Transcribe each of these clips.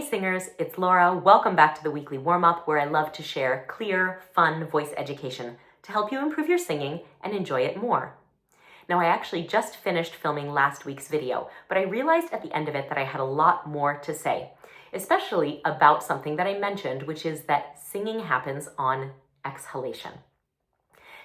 singers, it's Laura. Welcome back to the weekly warm-up where I love to share clear, fun voice education to help you improve your singing and enjoy it more. Now, I actually just finished filming last week's video, but I realized at the end of it that I had a lot more to say, especially about something that I mentioned, which is that singing happens on exhalation.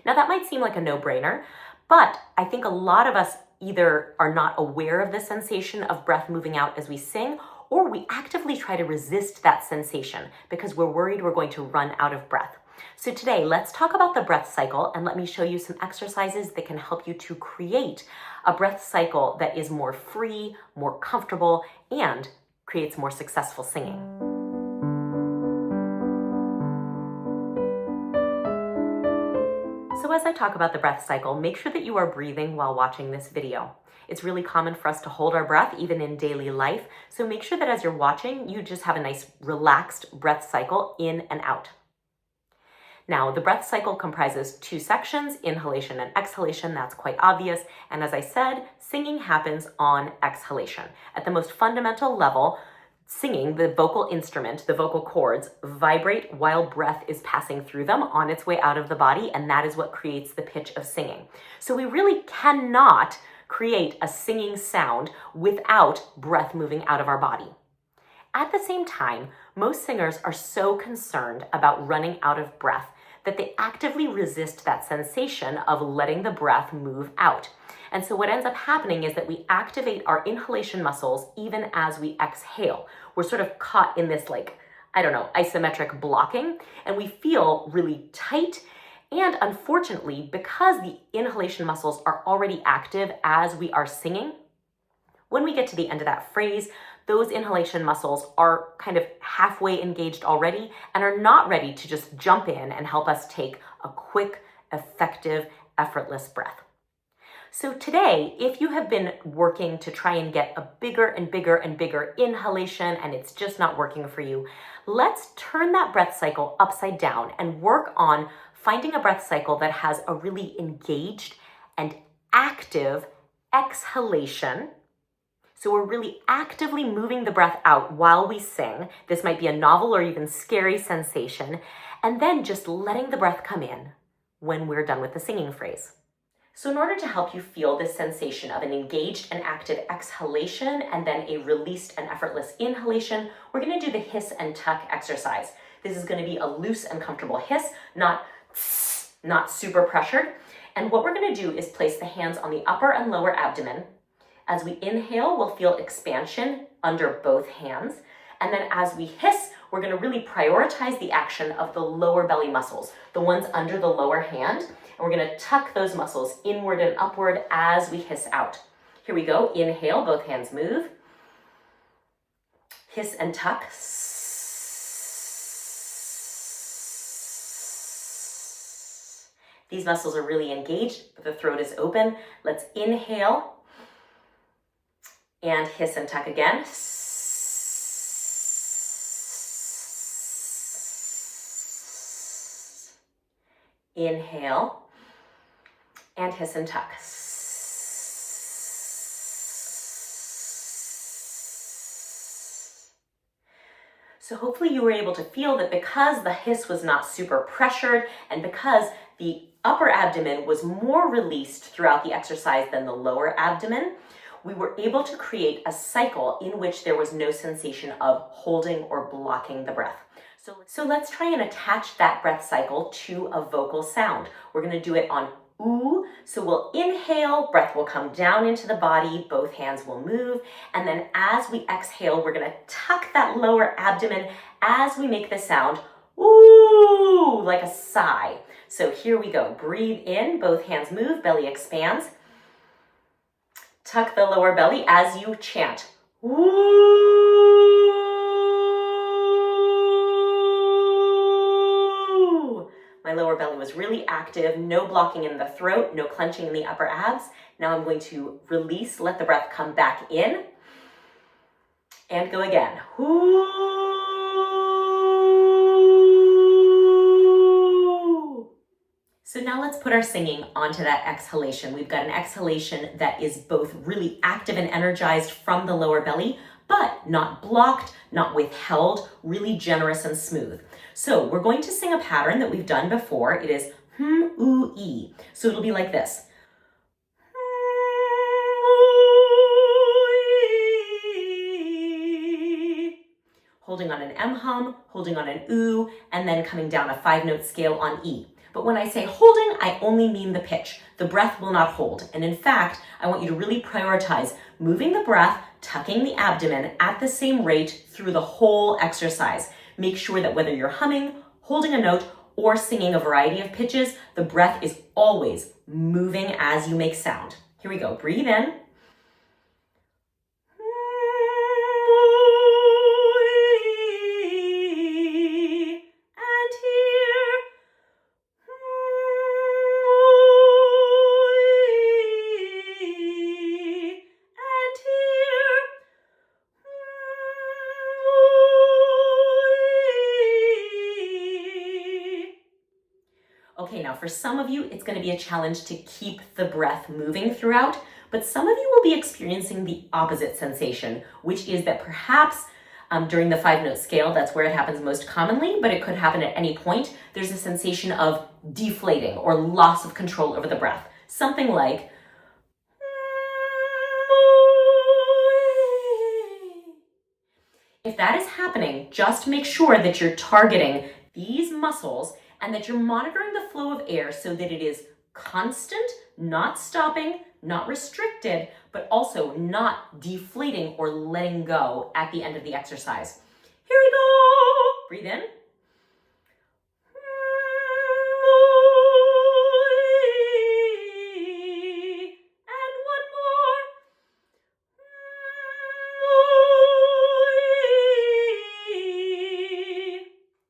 Now, that might seem like a no-brainer, but I think a lot of us either are not aware of the sensation of breath moving out as we sing, or we actively try to resist that sensation because we're worried we're going to run out of breath. So today, let's talk about the breath cycle and let me show you some exercises that can help you to create a breath cycle that is more free, more comfortable, and creates more successful singing. So as I talk about the breath cycle, make sure that you are breathing while watching this video. It's really common for us to hold our breath even in daily life, so make sure that as you're watching, you just have a nice relaxed breath cycle in and out. Now, the breath cycle comprises two sections, inhalation and exhalation. That's quite obvious. And as I said, singing happens on exhalation. At the most fundamental level, singing, the vocal instrument, the vocal cords, vibrate while breath is passing through them on its way out of the body, and that is what creates the pitch of singing. So we really cannot create a singing sound without breath moving out of our body. At the same time, most singers are so concerned about running out of breath that they actively resist that sensation of letting the breath move out. And so what ends up happening is that we activate our inhalation muscles even as we exhale. We're sort of caught in this isometric blocking, and we feel really tight. And unfortunately, because the inhalation muscles are already active as we are singing, when we get to the end of that phrase, those inhalation muscles are kind of halfway engaged already and are not ready to just jump in and help us take a quick, effective, effortless breath. So today, if you have been working to try and get a bigger and bigger and bigger inhalation and it's just not working for you, let's turn that breath cycle upside down and work on finding a breath cycle that has a really engaged and active exhalation. So we're really actively moving the breath out while we sing. This might be a novel or even scary sensation, and then just letting the breath come in when we're done with the singing phrase. So in order to help you feel this sensation of an engaged and active exhalation and then a released and effortless inhalation, we're going to do the hiss and tuck exercise. This is going to be a loose and comfortable hiss, not super pressured. And what we're going to do is place the hands on the upper and lower abdomen. As we inhale, we'll feel expansion under both hands. And then as we hiss, we're going to really prioritize the action of the lower belly muscles, the ones under the lower hand. And we're going to tuck those muscles inward and upward as we hiss out. Here we go. Inhale, both hands move. Hiss and tuck. These muscles are really engaged, but the throat is open. Let's inhale and hiss and tuck again. Inhale and hiss and tuck. So hopefully you were able to feel that because the hiss was not super pressured and because the upper abdomen was more released throughout the exercise than the lower abdomen, we were able to create a cycle in which there was no sensation of holding or blocking the breath. So let's try and attach that breath cycle to a vocal sound. We're going to do it on ooh. So we'll inhale, breath will come down into the body, both hands will move. And then as we exhale, we're going to tuck that lower abdomen as we make the sound ooh, like a sigh. So here we go. Breathe in, both hands move, belly expands. Tuck the lower belly as you chant ooh. My lower belly was really active, no blocking in the throat, no clenching in the upper abs. Now I'm going to release, let the breath come back in, and go again. Ooh. So now let's put our singing onto that exhalation. We've got an exhalation that is both really active and energized from the lower belly, but not blocked, not withheld, really generous and smooth. So we're going to sing a pattern that we've done before. It is Hmm-Ooo-Eee. So it'll be like this. Holding on an M hum, holding on an oo, and then coming down a 5-note scale on E. But when I say holding, I only mean the pitch. The breath will not hold. And in fact, I want you to really prioritize moving the breath, tucking the abdomen at the same rate through the whole exercise. Make sure that whether you're humming, holding a note, or singing a variety of pitches, the breath is always moving as you make sound. Here we go. Breathe in. Okay, now for some of you, it's going to be a challenge to keep the breath moving throughout, but some of you will be experiencing the opposite sensation, which is that perhaps during the 5-note scale, that's where it happens most commonly, but it could happen at any point. There's a sensation of deflating or loss of control over the breath. Something like, if that is happening, just make sure that you're targeting these muscles and that you're monitoring the flow of air so that it is constant, not stopping, not restricted, but also not deflating or letting go at the end of the exercise. Here we go. Breathe in. And one more.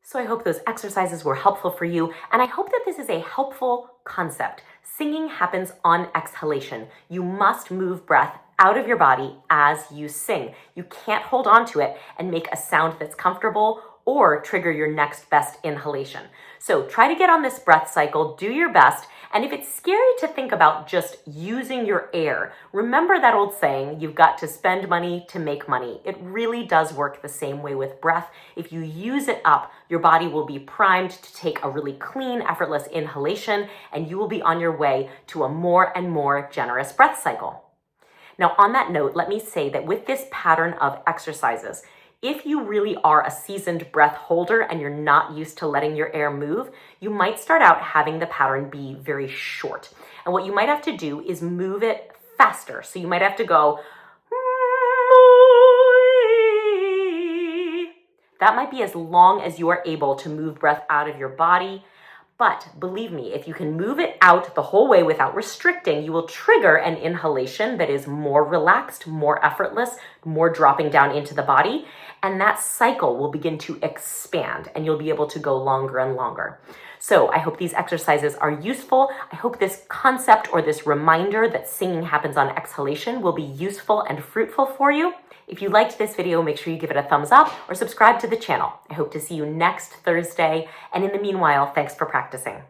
So I hope those exercises were helpful for you, and I hope that this is a helpful concept. Singing happens on exhalation. You must move breath out of your body as you sing. You can't hold on to it and make a sound that's comfortable or trigger your next best inhalation. So try to get on this breath cycle, do your best, and if it's scary to think about just using your air, remember that old saying, you've got to spend money to make money. It really does work the same way with breath. If you use it up, your body will be primed to take a really clean, effortless inhalation, and you will be on your way to a more and more generous breath cycle. Now, on that note, let me say that with this pattern of exercises, if you really are a seasoned breath holder and you're not used to letting your air move, you might start out having the pattern be very short. And what you might have to do is move it faster. So you might have to go, that might be as long as you are able to move breath out of your body. But believe me, if you can move it out the whole way without restricting, you will trigger an inhalation that is more relaxed, more effortless, more dropping down into the body. And that cycle will begin to expand and you'll be able to go longer and longer. So I hope these exercises are useful. I hope this concept or this reminder that singing happens on exhalation will be useful and fruitful for you. If you liked this video, make sure you give it a thumbs up or subscribe to the channel. I hope to see you next Thursday. And in the meanwhile, thanks for practicing.